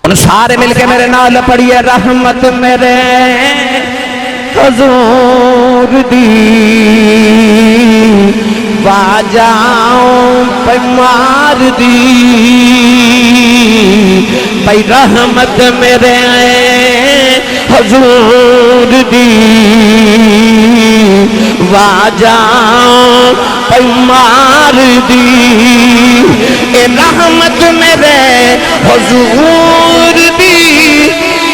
ان سارے مل کے میرے نال پڑھیے رحمت میرے حضور دی واجاؤں پہ مار دی بھائی رحمت میرے حضور دی واجاؤں پہ مار دی اے رحمت میرے حضور دی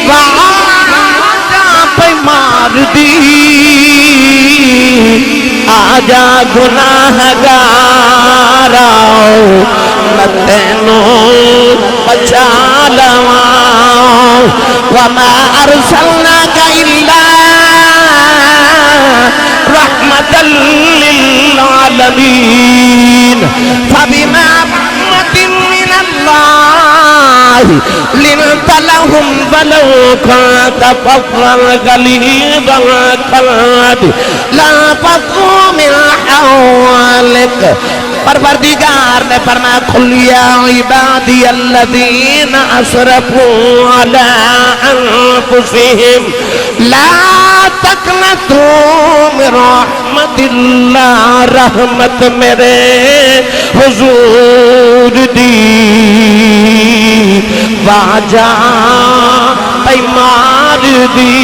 واجاؤں پہ مار دی آجا گناہ گاراؤ میں تینوں بچا لواؤ وما ارسلناک الا رحمتا للعالمین فبما رحمت من اللہ لنت لهم ولو كنت فظا غليظ القلب لانفضوا من حولك پروردگار نے فرمایا قل یا عبادی الذین اسرفوا علی انفسهم لا تقنطوا من رحمت اللہ رحمت میرے حضور دی واجا پہ مار دی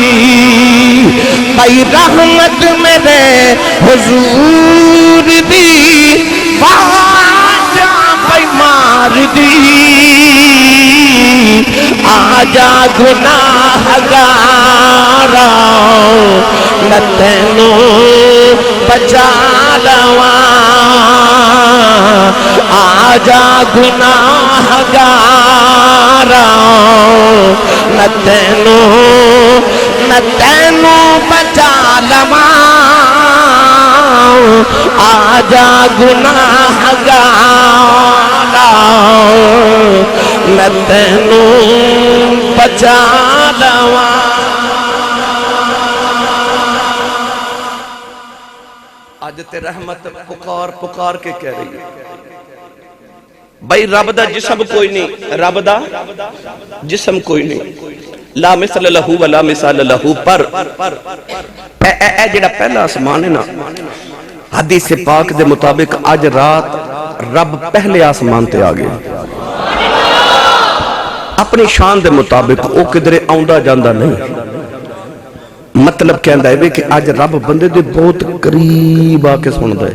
بھائی رحمت میرے حضور دی واجا پہ مار دی آجا گناہ گاراؤ میں تینوں بچا لواؤ آجا گناہ گاراؤ میں تینوں بچا لواؤ آجا گناہ گاراؤ میں تینوں بچا لواؤ آج تے رحمت پکار پکار کے کہہ رہی ہے بھائی رب دا جسم کوئی نہیں رب دا جسم کوئی نہیں لا مثل لہو ولا مثال لہو پر اے جڑا پہلا آسمان ہے نا حدیث پاک دے مطابق آج رات رب پہلے آسمان تے آگئے اپنی شان دے مطابق او کدرے آؤندہ جاندہ نہیں مطلب کہندہ ہے کہ آج رب بندے دے بہت قریب آکے سندہ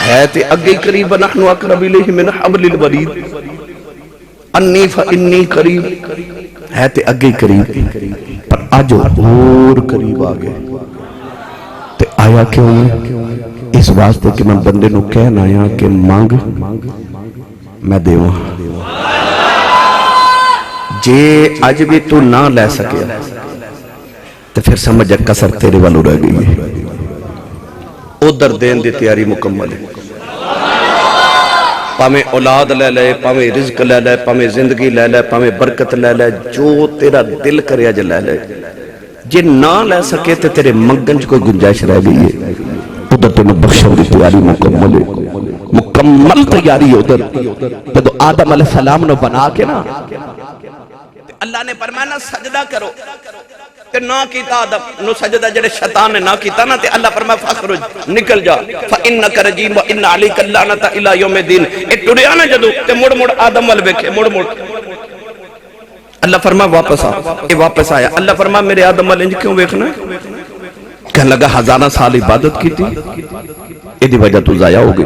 ہے تے اگے قریب نحن اقرب الیہ من حبل الورید انی فانی قریب ہے تے اگے قریب پر آج اور قریب آگے تے آیا کیوں ہے اس واسطے کہ میں بندے نو کہنا آیا کہ مانگ میں دیواں جے آج بھی تو نہ لے سکے تو پھر سمجھ کسر تیرے والو رہ گئی ہے ادھر دین دی تیاری مکمل ہے پامیں اولاد لے لے پامیں رزق لے لے پامیں زندگی لے لے پامیں برکت لے لے جو تیرا دل کرے آج لے لے جے نہ لے سکے تو تیرے منگنج کوئی گنجائش رہ گئی ہے ادھر تینے بخشن دی تیاری مکمل ہے مکمل تیاری ہے ادھر تو آدم علیہ السلام نے بنا کے نا اللہ نے فرمایا سجدہ کرو کہ نہ کیتا آدم نو سجدہ جڑے شیطان نے نہ کیتا نا تے اللہ فرمایا فخرج نکل جا فإنک رجیم وإن علیک اللعنۃ الی یوم الدین اے ٹریا نا جدو تے مڑ مڑ آدم ول ویکھے مڑ مڑ اللہ فرمایا واپس آ اے واپس آیا اللہ فرمایا میرے آدم ول انج کیوں ویکھنا کہنے لگا ہزارہ سال عبادت کی تھی ایدی وجہ تو ضائع ہو گئی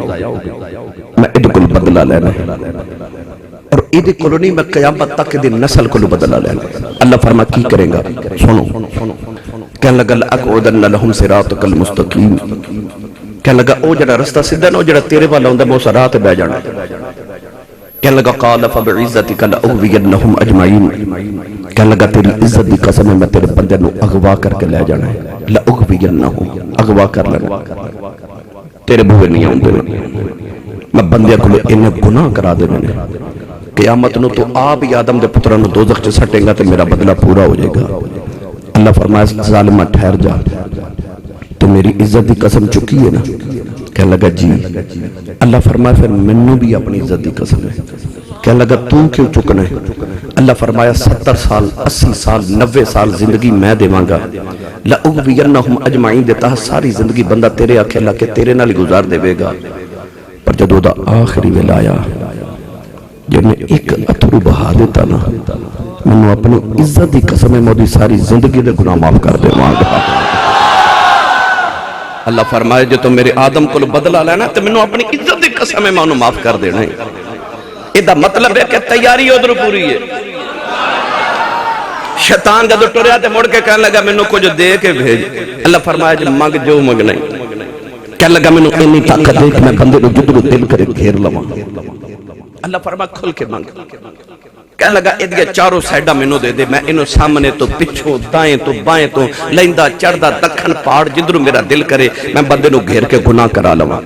میں ایدی کل بدلہ لینا اور ایدی کلونی میں قیامت تک ایدی نسل کلو بدلہ لینا اللہ فرما کی کریں گا سنو کہنے لگا لَأَقْعُدَنَّ لَهُمْ صِرَاطَكَ الْمُسْتَقِيمِ کہنے لگا او جڑا رستہ سدھا نو جڑا تیرے والا ہوندہ میں اس رات بے جانا کہنے لگا قَالَ فَبِعِزَّتِكَ لَأُغْوِيَنَّهُمْ أَجْمَعِينَ کہنے لگا تیری عزت دی قسم ہے میں تیرے بندے نو اغوا کر کے لے جانا ہے لَأُغْوِيَنَّهُمْ اغوا کر لینا تیرے بھوے نہیں آؤں دے میں بندے کو انہیں گناہ کرا دے میں قیامت نو تو آپ ہی آدم دے پترہ نو دوزخ چے سٹیں گا تو میرا بدلہ پورا ہو جائے گا اللہ فرمایا ظالمہ ٹھہر جا تو میری عزت دی قسم چکی ہے نا کہنے لگا جی اللہ فرمایا پھر منو بھی اپنی عزت دی قسم ہے کہنے لگا تو کیوں چکنا ہے؟ اللہ فرمایا 70 سال 80 سال 90 سال زندگی میں دے مانگا لَأُغْوِيَنَّهُمْ اجمعین دیتا ساری زندگی بندہ تیرے آکھے اللہ کے تیرے نال گزار دے گا، پر جدو دا آخری ویلا آیا جب میں ایک اتھرو بہا دیتا نا میں اپنی عزت دی قسم مودی ساری زندگی دے گناہ معاف کر دے مانگا۔ اللہ فرمائے جو تم میرے آدم کو بدلہ لینا تو میں اپنی عزت دی قسم میں معاف کر دینا ہے۔ ایدہ مطلب ہے کہ تیاری ادھر پوری ہے۔ شیطان جدو ٹوریا تے مڑ کے کہنے لگا میں کچھ دے کے بھیج۔ اللہ فرمایا جو مانگ جو مانگ نہیں، کہنے لگا میں انی طاقت دے کہ میں بندے کو جدر دل کرے گھیر لواں۔ اللہ فرمایا کھل کے مانگ، کہنے لگا ادھے چاروں سائیڈہ میں دے دے، میں انہوں سامنے تو پچھوں دائیں تو بائیں تو لیندہ چڑھدہ دکھن پہاڑ جدر میرا دل کرے میں بندے کو گھیر کے گناہ کرا لواں۔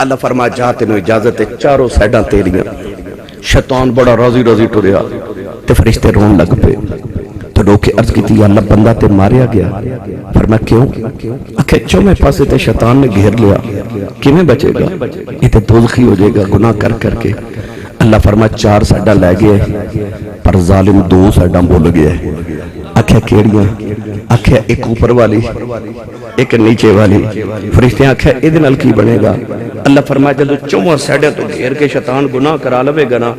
اللہ فرمایا جاتے میں اجازت ہے چاروں سائیڈہ تیریاں۔ شیطان بڑا راضی راضی ٹوریا تے فرشتے رون لگ پہ تو روکے عرض کی تھی اللہ بندہ تے ماریا گیا۔ فرمایا کیوں؟ اکھے چومے پاسے تے شیطان نے گھیر لیا، کیویں بچے گا؟ یہ تے دوزخی ہو جائے گا گناہ کر کر کے۔ اللہ فرمایا 4 سائیڈہ لے گئے پر ظالم 2 سائیڈہ بول گئے۔ اکھے کیڑیاں؟ اکھے ایک اوپر والی ایک نیچے والی۔ فرشتے اکھے ادھے نال کی بنے گا؟ اللہ فرمایا جدو چومہ سائیڈہ تو گھیر کے شیطان گناہ کرا لوے گا نا،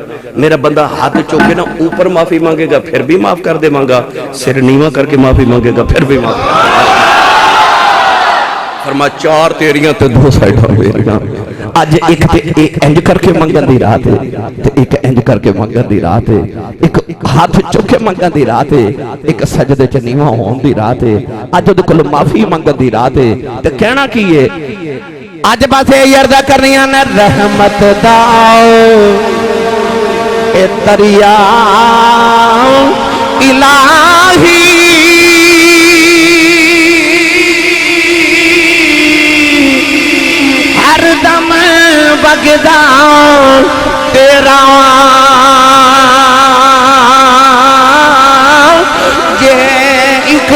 میرا بندہ ہاتھ چوکے نا اوپر معافی مانگے گا پھر بھی معاف کر دے مانگا، سر نیواں کر کے معافی مانگے گا پھر بھی معاف کر دے۔ فرمایا 4 تیریاں تے 2 سائیڈہ میریاں۔ آج ایک انج کر کے منگن دی رات ہے، ایک انج کر کے منگن دی رات ہے، ایک ہاتھ چوکے منگن دی رات ہے، ایک سجدے چ نیواں ہون دی رات ہے۔ آج دے کول معافی منگن دی رات ہے تے کہنا کی ہے؟ آج بس یہ عرض کرنی ہے رحمت داؤ اے دریا الہی ہر دم بگدا تیرا یہ ایک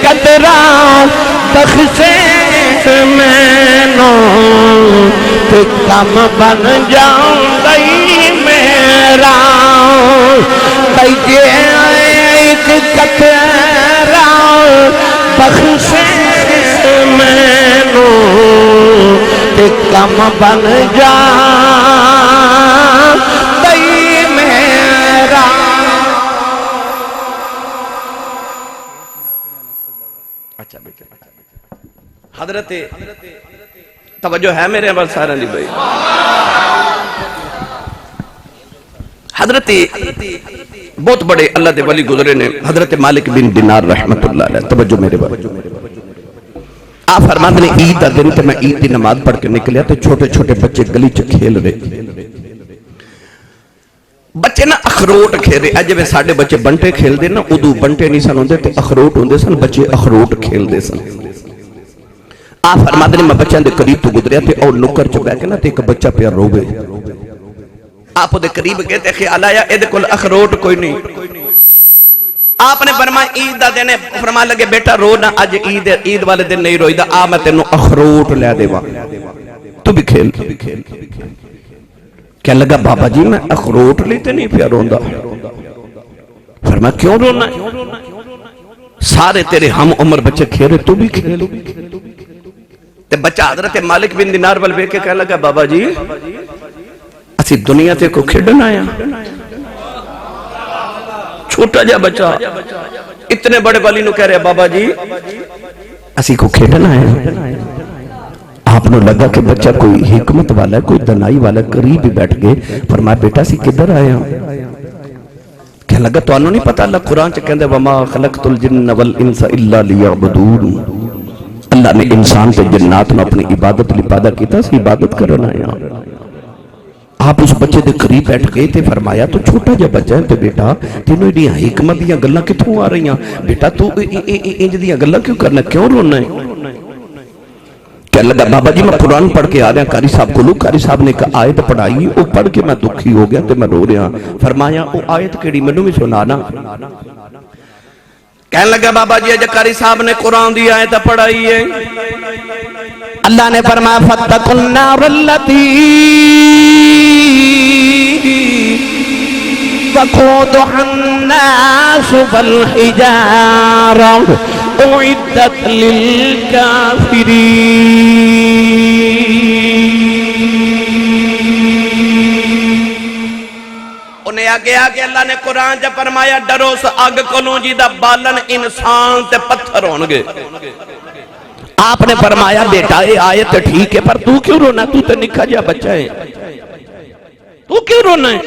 قطرہ بخشے میں نو تو کم بن جاؤں گئی میرا بھئی ایک قطرہ بخشے میں نو تو کم بن جاؤں گئی میرا۔ اچھا بیٹے حضرت توجہ ہے میرے عمل سارا نہیں بھائی۔ حضرت بہت بڑے اللہ دے ولی گزرے نے، حضرت مالک بن دینار رحمت اللہ علیہ۔ توجہ میرے بھائی، آپ فرماتے نے عید دا دن تے میں عید دی نماز پڑھ کے نکلیا تے چھوٹے چھوٹے بچے گلی چ کھیل رہے، بچے نا اخروٹ کھیل رہے۔ اج میں ساڑھے بچے بنٹے کھیل دے نا، ادو بنٹے نہیں سن ہوندے تے اخروٹ ہوندے سن، بچے اخروٹ کھیل دے سن۔ آپ فرماتے نے میں بچوں دے قریب تو گزریا تے اور نکر چ بیٹھ کے نا تے ایک بچہ پیا روے۔ آپ دے قریب گئے تے خیال آیا اے دے کول اخروٹ کوئی نہیں۔ آپ نے فرمایا عید دا دن ہے، فرما لگے بیٹا رو نہ، اج عید والے دن نہیں روئی دا، آ میں تینوں اخروٹ لے دے وا تو بھی کھیل۔ کہنے لگا بابا جی میں اخروٹ لیتے نہیں پیا روندا۔ فرمایا کیوں رونا ہے؟ سارے تیرے ہم عمر بچے کھیرے تو بھی کھیل۔ تے بچہ حضرت مالک بن دینار وال ویکھ کے کہنے لگا بابا جی اسی دنیا تے کو کھیڈن آیا، چھوٹا جا بچہ اتنے بڑے والی نو کہہ رہے بابا جی اسی کو کھیڈن آیا۔ آپ نے لگا کہ بچہ کوئی حکمت والا ہے، کوئی دنائی والا، قریب ہی بیٹھ گئے۔ فرمایا بیٹا سی کدھر آیا؟ کہنے لگا تو انہوں نہیں پتا اللہ قرآن چ کہندے وما خلقت الجن والانس الا لیعبدون، اللہ نے انسان سے جنات نے اپنی عبادت لی پیدا کیتا سی عبادت کرنا آیا۔ آپ اس بچے دے قریب بیٹھ گئے تے فرمایا تو چھوٹا جا بچہ ہے تے بیٹا تینوں ایڈیاں حکمت دیاں گلاں کتھوں آ رہی ہیں؟ بیٹا تو انج دیاں گلاں کیوں کرنا، کیوں رونا ہے؟ کہنے لگا بابا جی میں قرآن پڑھ کے آ رہا قاری صاحب کو، قاری صاحب نے ایک آیت پڑھائی، وہ پڑھ کے میں دکھی ہو گیا تے میں رو رہا۔ فرمایا وہ آیت کیڑی مینوں بھی سنانا۔ کہنے لگا بابا جی اج قاری صاحب نے قرآن دی آیت پڑھائی ہے، اللہ نے فرمایا فاتقوا النار التی وقودها الناس والحجارة اعدت للکافرین۔ انہیں آگے اللہ نے قرآن جب فرمایا ڈرو اس آگ کولوں جی دا بالن انسان تے پتھر ہونگے۔ آپ نے فرمایا بیٹا یہ آیت ٹھیک ہے پر تو کیوں رونا؟ تو تے نکھا جا بچہ ہے، تو کیوں رونا ہے؟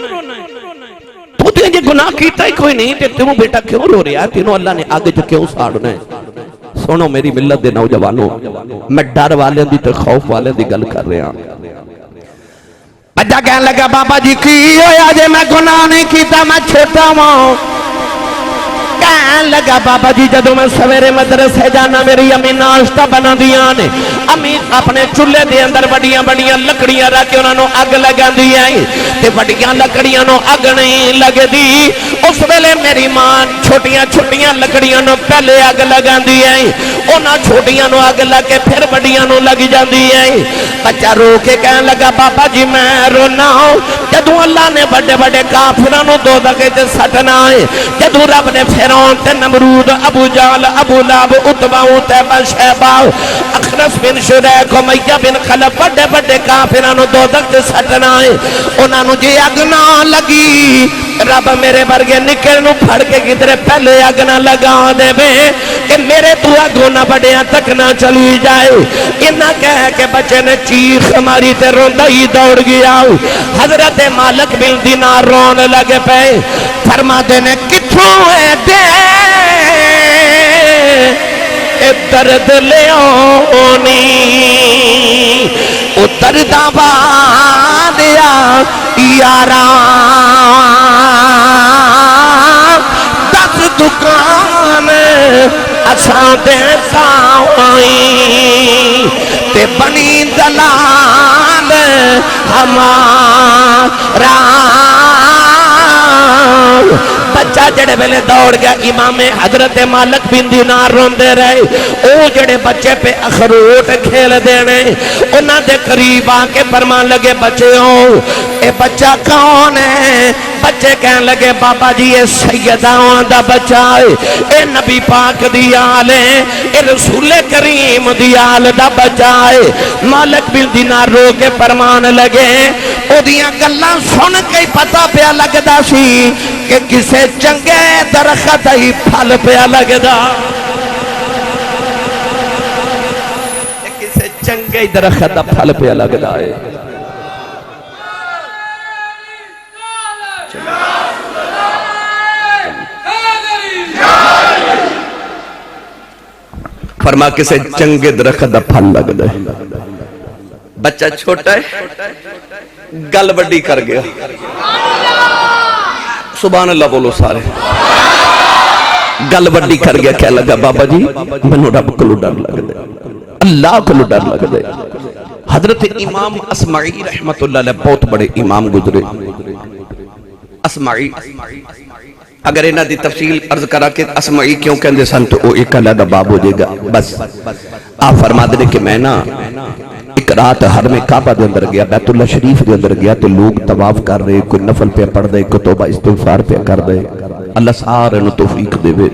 تو تے یہ گناہ کیتا ہی کوئی نہیں تے تم بیٹا کیوں رو رہا ہے؟ تینوں اللہ نے آگے جو کیوں ساڑنا ہے؟ سنو میری ملت دے نوجوانوں، میں ڈر والے دی تے خوف والے دی گل کر رہا ہوں۔ بچہ کہنے لگا بابا جی کی ہویا جے میں گناہ نہیں کیتا میں چھوٹا ہوں۔ کہنے لگا بابا جی جدو میں سویرے مدرسے جانا میری امی ناشتہ بنا دیا نے، امی اپنے چولہے دے اندر بڑیاں بڑیاں لکڑیاں رکھ کے انہوں نے اگ لگا دیا تے بڑیاں لکڑیاں نو اگ نہیں لگ دی۔ اس ویلے میری ماں چھوٹیاں چھوٹیاں لکڑیاں نو پہلے اگ لگا دیا، انہاں چھوٹیاں نو اگ لگے پھر بڑیاں نو لگ جاندی ہے۔ بچہ رو کے کہنے لگا بابا جی میں رونا ہوں جدو اللہ نے بڑے بڑے کافروں نو دوزخ وچ سٹنا ہے، جدو رب نے فرعون تے نمرود ابو جہل ابو لہب عتبہ عتیبہ شیبہ اخنس بن شریح امیہ بن خلف بڑے بڑے کافروں نو دوزخ وچ سٹنا ہے، انہاں نو جے اگ نہ لگی رب میرے ورگے نکل نو پھڑ کے کدھر پہلے اگ نہ لگا دے بے کہ میرے تو اگوں نہ بڑیاں تک نہ چلی جائے۔ انہاں کہہ کے بچے نے چیخ ماری تے روندہ ہی دوڑ گیا۔ حضرت مالک بن دینار رون لگے پہ فرما دینے کتھوں ہے دے درد لے آنی اتر دابا دیا یاران دس دکان اساں دیتا ہوئی تے بنی دلال ہمارا۔ بچہ جڑے ویلے دوڑ گیا امام حضرت مالک بن دینار روندے رہے، او جڑے بچے پہ اخروٹ کھیل دینے انہاں دے قریب آکے فرمان لگے بچیوں اے بچہ کون ہے؟ بچے کہنے لگے بابا جی یہ سیداں دا بچہ ہے، اے نبی پاک دی آل ہے، اے رسول کریم دی آل دا بچہ ہے۔ مالک بن دینار رو کے فرمان لگے او دیاں گلاں سن کے پتہ پیا لگدا سی کہ کسے چنگے درخت ہی پھل پیا لگدا، کسے چنگے درخت دا پھل پیا لگدا ہے۔ فرما کسے چنگے درخت دا پھل لگدا ہے۔ بچہ چھوٹا ہے گل بڑی کر گیا، سبحان اللہ بولو سارے، گل بڑی کر گیا کہہ لگا بابا جی منو رب کلو ڈر لگ دے، اللہ کلو ڈر لگ دے۔ حضرت امام اسمعی رحمت اللہ علیہ بہت بڑے امام گزرے۔ اسمعی اگر انہاں دی تفصیل عرض کرا کہ اسمعی کیوں کہندے سن تو وہ ایک اللہ دا باب ہو جائے گا۔ بس آپ فرما دے کہ میں نا ایک رات حرم کعبہ دے اندر گیا، بیت اللہ شریف دے اندر گیا تو لوگ طواف کر رہے، کوئی نفل پہ پڑھ دے، کوئی توبہ استغفار پہ کر دے، اللہ سارے نو توفیق دے وے۔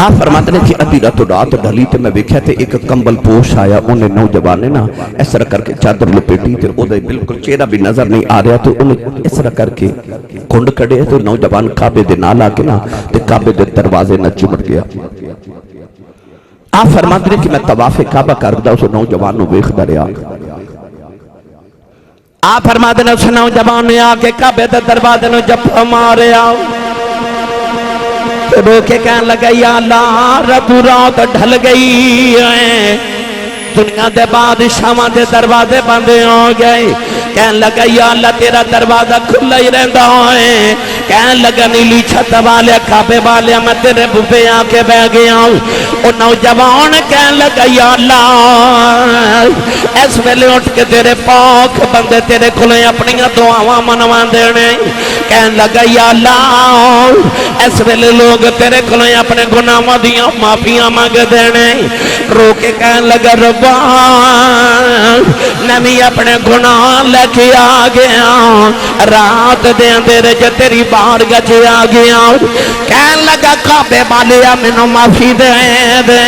آپ فرماتے ہیں کہ ادھی رات رات ڈھلی تے میں دیکھا تے ایک کمبل پوش آیا، انہیں نوجوان نے نا اس طرح کر کے چادر لپیٹی تے او دے بالکل چہرہ بھی نظر نہیں آ رہا تو انہیں اس طرح کر کے کھنڈ کڑے تو نوجوان کعبے دے نال آ کے نا تے کعبے دے دروازے نہ چمٹ گیا۔ آپ فرماتے ہیں کہ میں طواف کعبہ کردا اس نوجوان نو ویکھدا رہیا۔ آپ فرماتے ہیں اس نوجوان نے آ کے کعبے دے دروازے نو جھپا ماریا، رو کے کہنے لگا یا اللہ رب رات ڈھل گئی ہے، دنیا دے بادشاہاں دے دروازے بندے ہو گئے، کہنے لگا یا اللہ تیرا دروازہ کھلا ہی رہندا ہے، کہنے لگا نیلی چھت والے کعبے والے میں تیرے بوپے آ کے بہ گیا ہوں۔ او نوجوان کہنے لگا یا اللہ اس ویلے اٹھ کے تیرے پاک بندے تیرے کھلے اپنی دعاواں منوا دینے، کہنے لگا یا اللہ اس ویلے لوگ تیرے کو اپنے گناہوں دیا معافیاں مانگ دینے رو کے کہنے لگا ربا میں بھی اپنے گناہ لے کے آ گیا رات دے اندھیرے جو تیری بارگاہ چ آ گیا کہنے لگا کعبے والیا مینوں معافی دے دے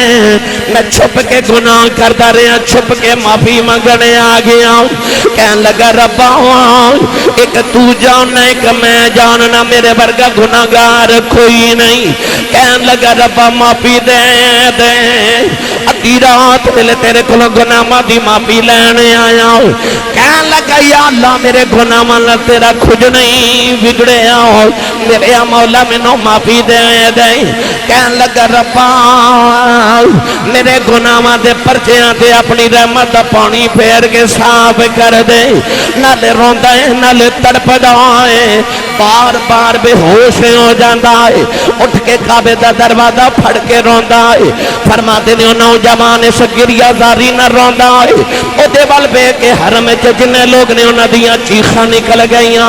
میں چھپ کے گناہ کرتا رہا چھپ کے معافی منگنے آ گیا کہنے لگا ربا ایک تو جاننا ایک میں جاننا میرے ورگا گناہگار کوئی نہیں کہنے لگا ربا معافی دے دے ادھی رات ویلے تیرے کو گناہاں دی معافی لینے آیا کہنے لگا یا اللہ میرے گناہاں نال تیرا کچھ نہیں بگڑیا میرے مولا مینوں معافی دے دے کہنے لگا ربا میرے گناہاں دے پرچیاں تے اپنی رحمت دا پانی پھیر کے صاف کر دے نالے روندا ہے نالے تڑپدا ہے بار بار بے ہوش ہو جاندا ہے اٹھ کے کعبے دا دروازہ پھڑ کے روندا ہے فرماتے نے نوجوان اس گریہ زاری نہ روندا ہے او دے ول بے کے حرم وچ جنے لوگ نے انہاں دیاں چیخاں نکل گئیاں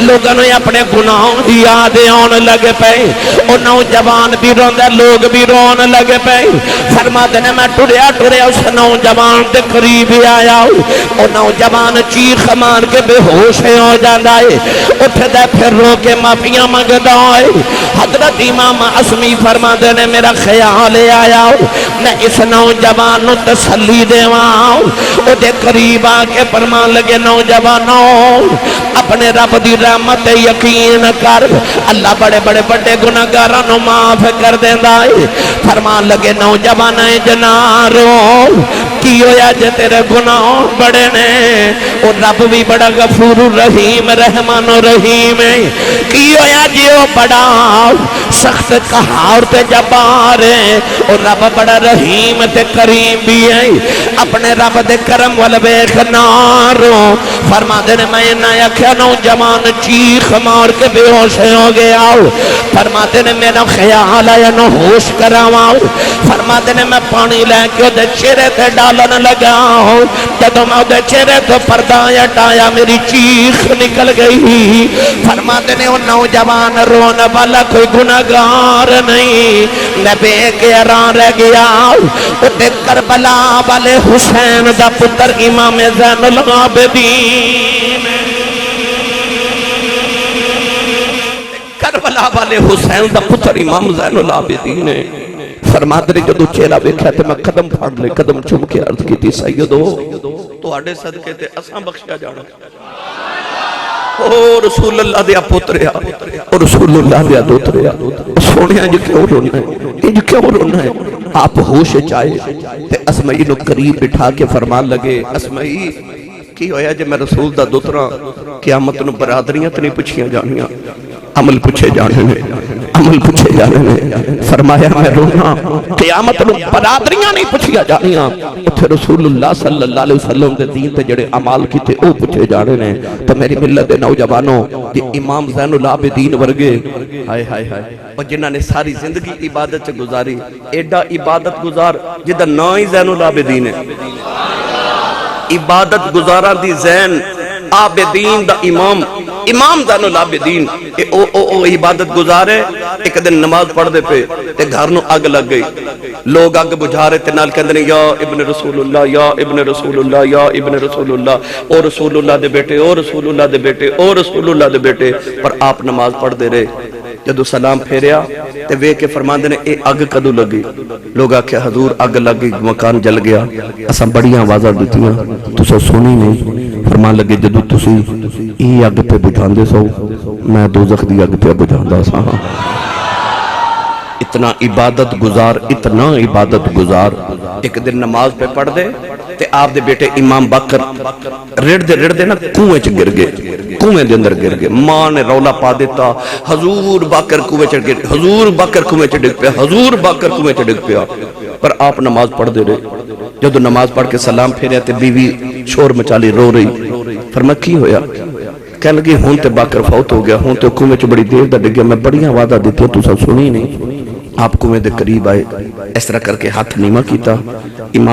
لوگاں نے اپنے گناہوں دی یاد آن لگ پئے او نوجوان بھی روندا لوگ بھی رون لگ پئے فرماتے نے میں ٹریا اس نوجوان دے قریب آیا او نوجوان چیخ مار کے بے ہوش ہو جاندا ہے اٹھدا پھر رو کے معافیاں منگدا ہے حضرت امام عصمی فرماتے نے میرا خیال آیا میں اس نوجوان نو تسلی دیواں او دے قریب آ کے فرمان لگے نوجوانوں اپنے رب دی رحمت یقین کر اللہ بڑے بڑے بڑے گناہگاراں نو معاف کر دیندا ہے فرمان لگے نوجوان جنارو کی ہویا جے تیرے گناہ بڑے نے اور رب بھی بڑا غفور رحیم رحمان رحیم ہے کی ہویا جے وہ بڑا سخت قہار تے جبار ہے اور رب بڑا رحیم تے کریم بھی ہے اپنے رب دے کرم وال ویکھ نارو فرماتے نے میں نہ آکھیا نوجوان چیخ مار کے بے ہوش ہو گیا فرماتے نے میرا خیال آیا نو ہوش کراواں فرماتے نے میں پانی لے کے دے چہرے تے ڈالن لگا جدوں میں دے چہرے تو پردہ ہٹایا میری چیخ نکل گئی فرماتے نے وہ نوجوان رون والا کوئی گناہگار نہیں میں بے قرار رہ گیا تے کربلا والے حسین دا پتر امام زین العابدین کربلا والے حسین دا پتر امام زین العابدین ہے فرماتے نے جدو چہرہ ویکھیا تے میں قدم پھڑ لے قدم چوم کے عرض کی تھی سیدو تواڈے صدقے تے اساں بخشیا جانا او رسول اللہ دیا پتریا او رسول اللہ دیا دوتریا سونیا جو کیوں رونا ہے یہ کیوں رونا ہے آپ ہوش چاہے تے اسمعی نو قریب بٹھا کے فرمان لگے اسمعی کی ہویا جے میں رسول دا دوترا قیامت نو برادریاں تے نہیں پوچھیاں جانیاں عمل پوچھے جانے میں عمل پوچھے جانے میں فرمایا میں رونا قیامت نو برادریاں نہیں پوچھیا جانیاں اتھے رسول اللہ صلی اللہ علیہ وسلم دے دین تے جڑے عمال کیتے او پوچھے جانے نے تو میری ملت دے نوجوانوں یہ امام زین العابدین ورگے ہائے ہائے ہائے اور جنہاں نے ساری زندگی عبادت سے گزاری ایڈا عبادت گزار جدہ نا ہی زین العابدین ہے عبادت گزارا دی زین عابدین دا امام زین العابدین او عبادت گزارے ایک دن نماز پڑھ دے پہ تے گھر نو اگ لگ گئی لوگ اگ بجھا رہے تے نال کہندے یا ابن رسول اللہ یا ابن رسول اللہ یا ابن رسول اللہ او رسول اللہ دے بیٹے او رسول اللہ دے بیٹے او رسول اللہ دے بیٹے پر آپ نماز پڑھ دے رہے جدو سلام پھیریا تے وے کے فرمان دینے اے اگ کدو لگی لوگ آکھیا حضور اگ لگی مکان جل گیا اساں بڑیاں آوازاں دتیاں تساں سنی نہیں فرمان لگے جدو تسی ای اگ پہ بجھاندے سو میں دوزخ دی اگ پہ بجھاندا سا اتنا عبادت گزار ایک دن نماز پہ پڑھ دے تے آپ دے بیٹے امام باقر رڑ دے نا کنویں چ گر گئے کنویں دے اندر گر گئے ماں نے رولا پا دیتا حضور باقر کنویں چ گر حضور باقر کنویں چ ڈگ پیا حضور باقر کنویں چ ڈگ پیا پر آپ نماز پڑھ دے رہے جدو نماز پڑھ کے سلام پھیریا تے بیوی شور مچالی رو رہی فرمایا کی ہویا کہنے لگی ہون تے باقر فوت ہو گیا ہون تے کنویں چ بڑی دیر دا ڈگ گیا میں بڑیاں وعدہ دیتی تو سب سنی نہیں آپ کنویں دے قریب آئے اس طرح کر کے ہاتھ نیمہ کیتا امام